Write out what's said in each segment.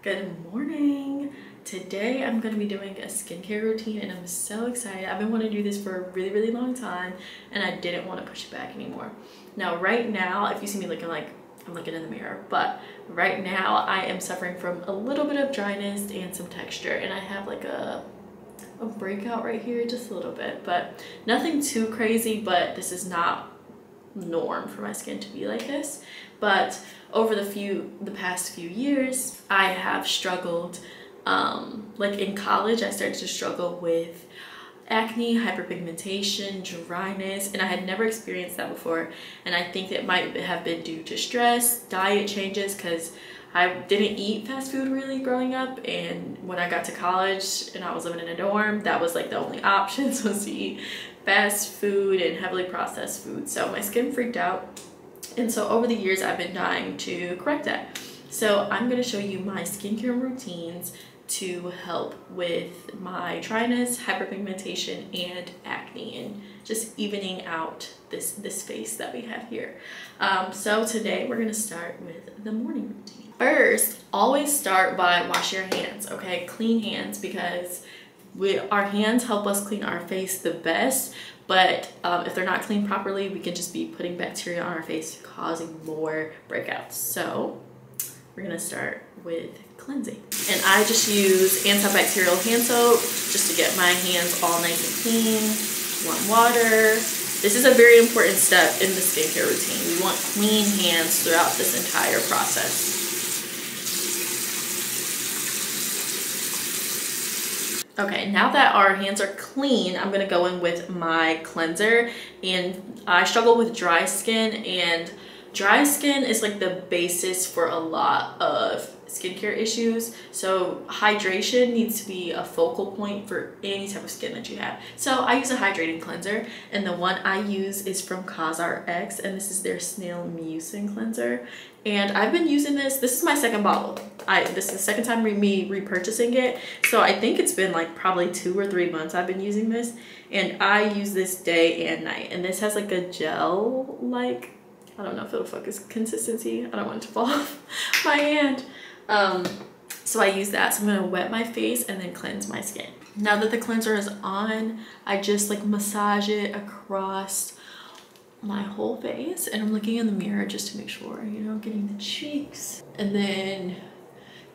Good morning. Today I'm going to be doing a skincare routine and I'm so excited. I've been wanting to do this for a really long time and I didn't want to push it back anymore. Now right now, if you see me looking like I'm looking in the mirror, but right now I am suffering from a little bit of dryness and some texture, and I have like a breakout right here, just a little bit, but nothing too crazy. But this is not norm for my skin to be like this. But over the past few years I have struggled, like in college I started to struggle with acne, hyperpigmentation, dryness, and I had never experienced that before. And I think it might have been due to stress, diet changes, because I didn't eat fast food really growing up, and when I got to college and I was living in a dorm, that was like the only options was to eat fast food and heavily processed food. So my skin freaked out, and so over the years I've been dying to correct that. So I'm going to show you my skincare routines to help with my dryness, hyperpigmentation, and acne, and just evening out this face that we have here. So today we're going to start with the morning routine. First, always start by washing your hands, okay? Clean hands, because our hands help us clean our face the best, but if they're not cleaned properly, we can just be putting bacteria on our face, causing more breakouts. So we're gonna start with cleansing. And I just use antibacterial hand soap just to get my hands all nice and clean. Warm water. This is a very important step in the skincare routine. We want clean hands throughout this entire process. Okay, now that our hands are clean, I'm gonna go in with my cleanser. And I struggle with dry skin, and dry skin is like the basis for a lot of skincare issues. So hydration needs to be a focal point for any type of skin that you have. So I use a hydrating cleanser, and the one I use is from CosRX, and this is their snail mucin cleanser. And I've been using this is my second bottle. This is the second time me repurchasing it. So I think it's been like probably 2 or 3 months I've been using this, and I use this day and night. And this has like a gel, like, I don't know if it'll focus, consistency. I don't want it to fall off my hand. So I use that. So I'm gonna wet my face and then cleanse my skin. Now that the cleanser is on, I just like massage it across my whole face, and I'm looking in the mirror just to make sure, you know, getting the cheeks. And then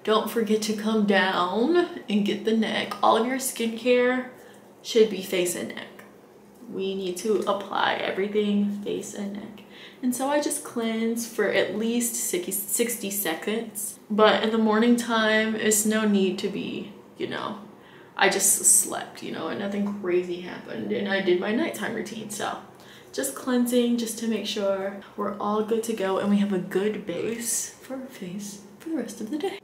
don't forget to come down and get the neck. All of your skincare should be face and neck. We need to apply everything face and neck. And so I just cleanse for at least 60 seconds. But in the morning time, it's no need to be, you know, I just slept, you know, and nothing crazy happened. And I did my nighttime routine. So just cleansing just to make sure we're all good to go and we have a good base for our face for the rest of the day.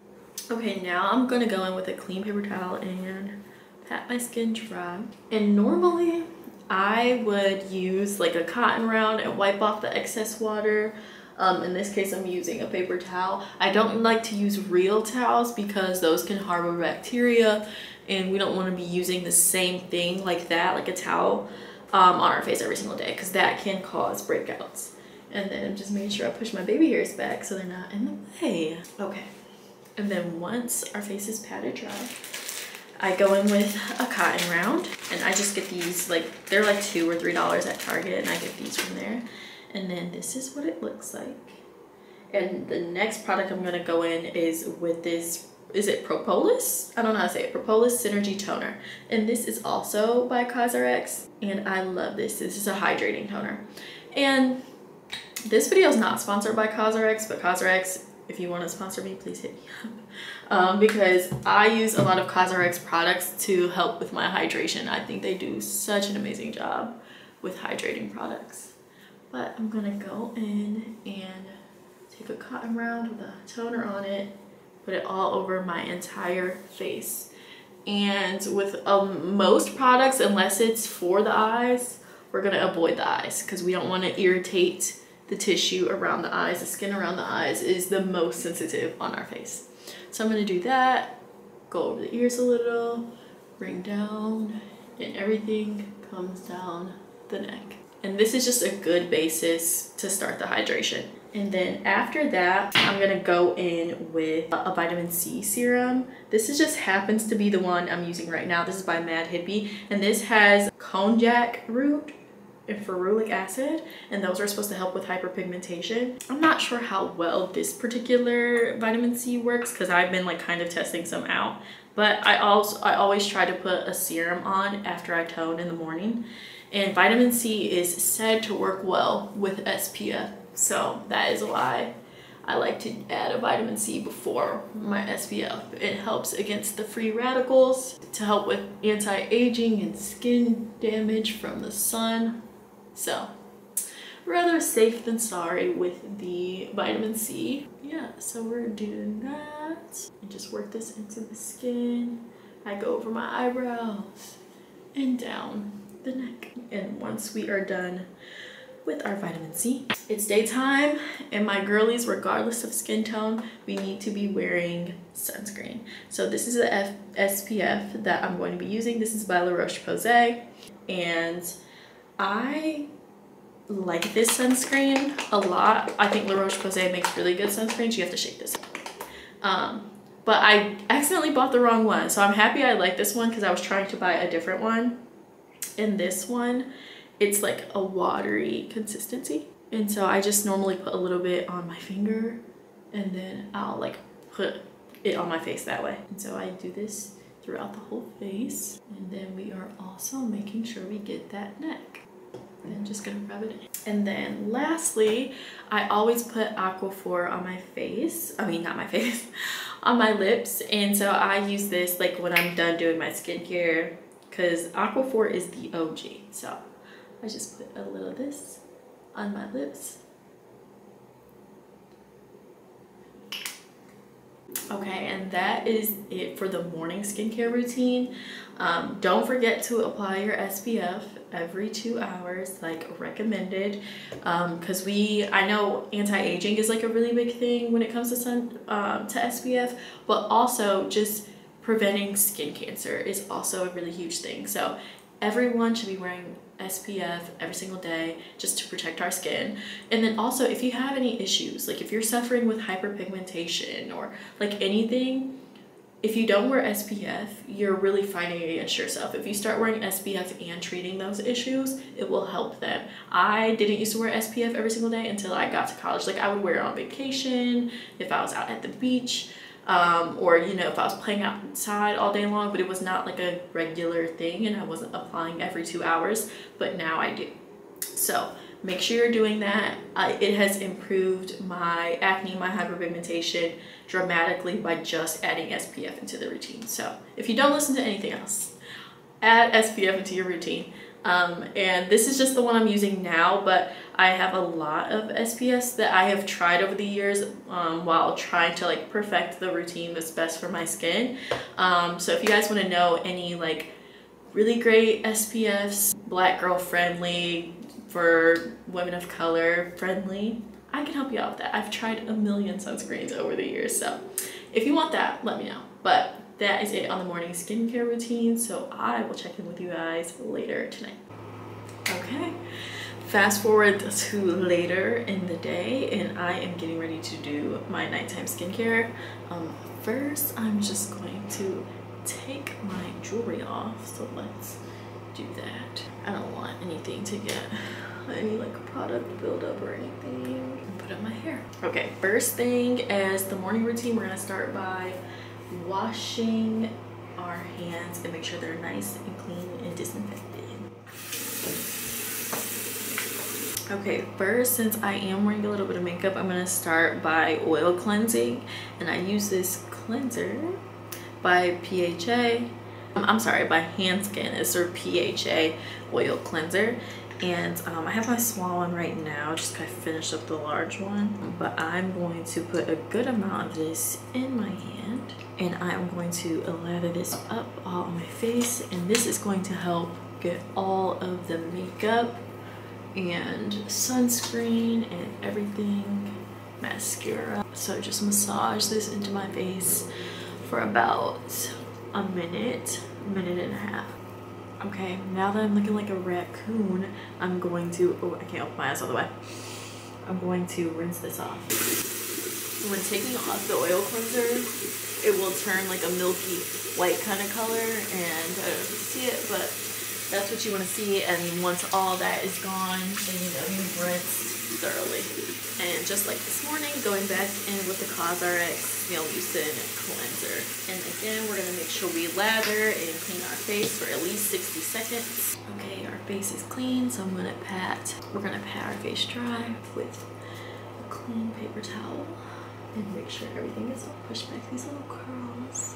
Okay, now I'm gonna go in with a clean paper towel and pat my skin dry. And normally I would use like a cotton round and wipe off the excess water. In this case, I'm using a paper towel. I don't like to use real towels because those can harbor bacteria, and we don't want to be using the same thing like that, like a towel, on our face every single day, because that can cause breakouts. And then I'm just making sure I push my baby hairs back so they're not in the way. Okay, and then once our face is patted dry, I go in with a cotton round, and I just get these, like, they're like $2 or $3 at Target, and I get these from there. And then this is what it looks like. And the next product I'm gonna go in is with this, is it Propolis? I don't know how to say it, Propolis Synergy Toner. And this is also by CosRX, and I love this. This is a hydrating toner. And this video is not sponsored by CosRX, but CosRX, if you want to sponsor me, please hit me up. Because I use a lot of CosRX products to help with my hydration. I think they do such an amazing job with hydrating products. But I'm gonna go in and take a cotton round with a toner on it, put it all over my entire face. And with most products, unless it's for the eyes, we're gonna avoid the eyes because we don't want to irritate the tissue around the eyes. The skin around the eyes is the most sensitive on our face. So I'm gonna do that, go over the ears a little, bring down, and everything comes down the neck. And this is just a good basis to start the hydration. And then after that, I'm gonna go in with a vitamin C serum. This is just happens to be the one I'm using right now. This is by Mad Hippie, and this has konjac root and ferulic acid, and those are supposed to help with hyperpigmentation. I'm not sure how well this particular vitamin C works because I've been like kind of testing some out, but I always try to put a serum on after I tone in the morning, and vitamin C is said to work well with SPF, so that is why I like to add a vitamin C before my SPF. It helps against the free radicals, to help with anti-aging and skin damage from the sun. So rather safe than sorry with the vitamin C. Yeah, so we're doing that. And just work this into the skin. I go over my eyebrows and down the neck. And once we are done with our vitamin C, it's daytime, and my girlies, regardless of skin tone, we need to be wearing sunscreen. So this is the SPF that I'm going to be using. This is by La Roche-Posay, and I like this sunscreen a lot. I think La Roche-Posay makes really good sunscreens. You have to shake this. But I accidentally bought the wrong one, so I'm happy I like this one because I was trying to buy a different one. And this one, it's like a watery consistency, and so I just normally put a little bit on my finger, and then I'll like put it on my face that way. And so I do this throughout the whole face, and then we are also making sure we get that neck. And just gonna rub it in. And then lastly, I always put Aquaphor on my face. I mean, not my face, on my lips. And so I use this like when I'm done doing my skincare, because Aquaphor is the OG. So I just put a little of this on my lips. Okay, and that is it for the morning skincare routine. Don't forget to apply your SPF every 2 hours, like recommended, because I know anti-aging is like a really big thing when it comes to SPF, but also just preventing skin cancer is also a really huge thing. So everyone should be wearing SPF every single day just to protect our skin. And then also, if you have any issues, like if you're suffering with hyperpigmentation or like anything, if you don't wear SPF, you're really fighting against yourself. If you start wearing SPF and treating those issues, it will help them. I didn't used to wear SPF every single day until I got to college. Like I would wear it on vacation, if I was out at the beach, or you know, if I was playing outside all day long, but it was not like a regular thing, and I wasn't applying every 2 hours, but now I do. So make sure you're doing that. It has improved my acne, my hyperpigmentation dramatically by just adding SPF into the routine. So if you don't listen to anything else, add SPF into your routine. And this is just the one I'm using now, but I have a lot of SPFs that I have tried over the years while trying to like perfect the routine that's best for my skin. So if you guys want to know any like really great SPFs, black girl friendly, for women of color friendly, I can help you out with that. I've tried a million sunscreens over the years, so if you want that, let me know. But that is it on the morning skincare routine, so I will check in with you guys later tonight. Okay, fast forward to later in the day, and I am getting ready to do my nighttime skincare. First, I'm just going to take my jewelry off, so let's do that. I don't want anything to get any like product buildup or anything. Put up my hair. Okay, first thing as the morning routine, we're gonna start by washing our hands and make sure they're nice and clean and disinfected. Okay, first, since I am wearing a little bit of makeup, I'm gonna start by oil cleansing, and I use this cleanser by PHA. I'm sorry, by Handskin. It's their PHA oil cleanser, and I have my small one right now just because I finished up the large one, but I'm going to put a good amount of this in my hand, and I'm going to lather this up all on my face, and this is going to help get all of the makeup and sunscreen and everything, mascara. So just massage this into my face for about a minute and a half. Okay, now that I'm looking like a raccoon, I'm going to, oh, I can't open my eyes all the way. I'm going to rinse this off. When taking off the oil cleanser, it will turn like a milky white kind of color, and I don't know if you see it, but that's what you want to see. And once all that is gone, then you know you've rinsed thoroughly. And just like this morning, going back in with the CosRx Snail Mucin cleanser. And again, we're gonna make sure we lather and clean our face for at least 60 seconds. Okay, our face is clean, so we're gonna pat our face dry with a clean paper towel and make sure everything is all pushed back these little curls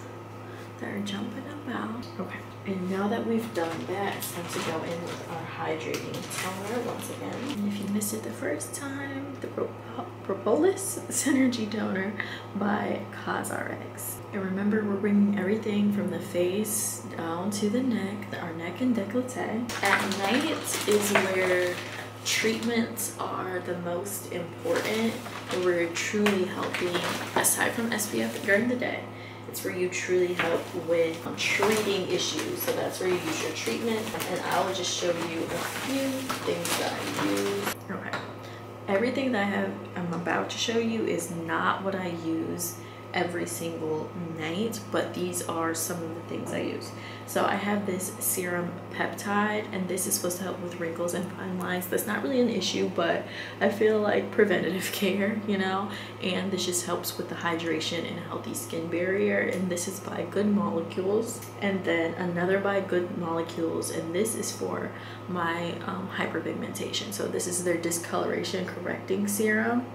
that are jumping about. Okay, and now that we've done that, it's time to go in with our hydrating toner once again. And if you missed it the first time, the Propolis Synergy Toner by CosRx. And remember, we're bringing everything from the face down to the neck, our neck and décolleté. At night is where treatments are the most important, where we're truly helping, aside from SPF during the day. It's where you truly help with treating issues. So that's where you use your treatment. And I'll just show you a few things that I use. Okay. Everything that I'm about to show you is not what I use every single night, but these are some of the things I use. So I have this serum peptide, and this is supposed to help with wrinkles and fine lines. That's not really an issue, but I feel like preventative care, you know, and this just helps with the hydration and a healthy skin barrier. And this is by Good Molecules, and then another by Good Molecules, and this is for my hyperpigmentation. So this is their discoloration correcting serum.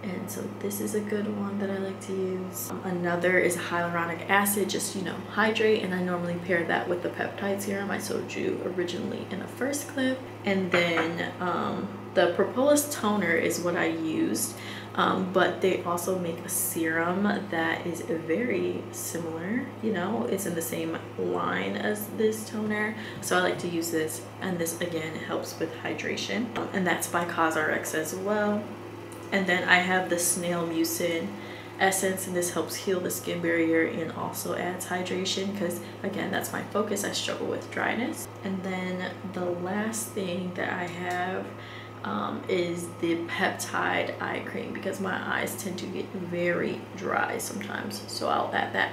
And so this is a good one that I like to use. Another is hyaluronic acid, just, you know, hydrate, and I normally pair that with the peptide serum I showed you originally in the first clip. And then the Propolis toner is what I used, but they also make a serum that is very similar, you know, it's in the same line as this toner, so I like to use this. And this again helps with hydration, and that's by CosRx as well. And then I have the Snail Mucin essence, and this helps heal the skin barrier and also adds hydration, because again, that's my focus. I struggle with dryness. And then the last thing that I have is the peptide eye cream, because my eyes tend to get very dry sometimes, so I'll add that.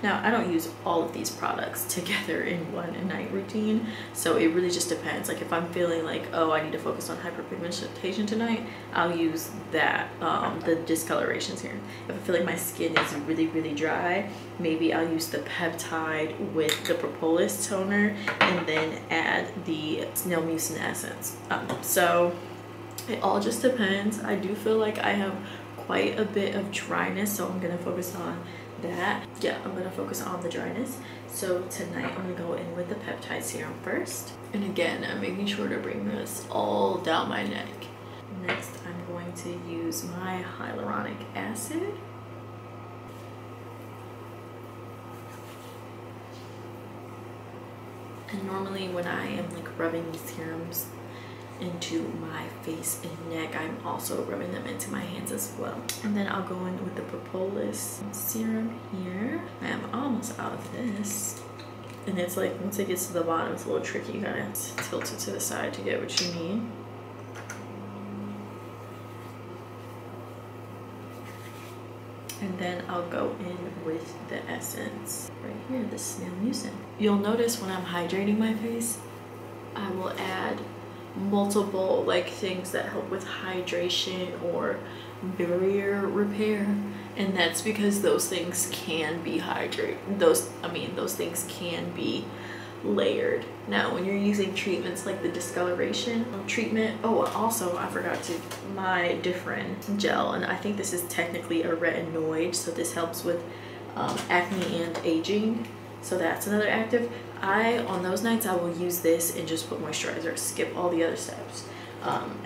Now, I don't use all of these products together in one night routine, so it really just depends. Like if I'm feeling like, oh, I need to focus on hyperpigmentation tonight, I'll use that, the discoloration serum. If I feel like my skin is really, really dry, maybe I'll use the peptide with the Propolis toner and then add the Snail Mucin essence. So it all just depends. I do feel like I have quite a bit of dryness, so I'm gonna focus on that. Yeah, I'm gonna focus on the dryness. So tonight I'm gonna go in with the peptide serum first. And again, I'm making sure to bring this all down my neck. Next, I'm going to use my hyaluronic acid. And normally when I am like rubbing these serums into my face and neck, I'm also rubbing them into my hands as well. And then I'll go in with the Propolis serum here. I am almost out of this. And it's like, once it gets to the bottom, it's a little tricky. You gotta tilt it to the side to get what you need. And then I'll go in with the essence right here, the Snail Mucin. You'll notice when I'm hydrating my face, I will add multiple like things that help with hydration or barrier repair, and that's because those things can be those things can be layered. Now when you're using treatments like the discoloration treatment, oh, also I forgot to, my different gel, and I think this is technically a retinoid, so this helps with acne and aging, so that's another active. On those nights I will use this and just put moisturizer, skip all the other steps.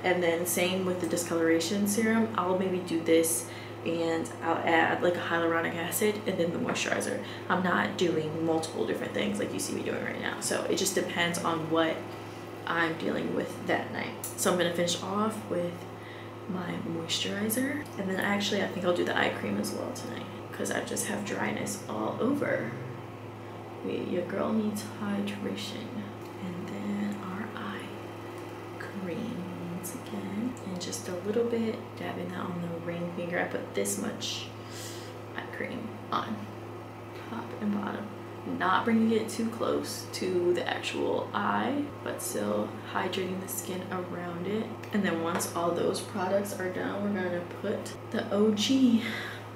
And then same with the discoloration serum, I'll maybe do this and I'll add like a hyaluronic acid and then the moisturizer. I'm not doing multiple different things like you see me doing right now, so it just depends on what I'm dealing with that night. So I'm gonna finish off with my moisturizer, and then actually I think I'll do the eye cream as well tonight, because I just have dryness all over. Your girl needs hydration. And then our eye cream once again. Okay, and just a little bit, dabbing that on the ring finger. I put this much eye cream on top and bottom. Not bringing it too close to the actual eye, but still hydrating the skin around it. And then once all those products are done, we're gonna put the OG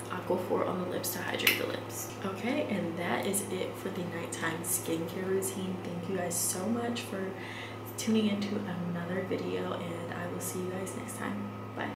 Aquaphor on the lips to hydrate the lips. Okay, and that is it for the nighttime skincare routine. Thank you guys so much for tuning into another video, and I will see you guys next time.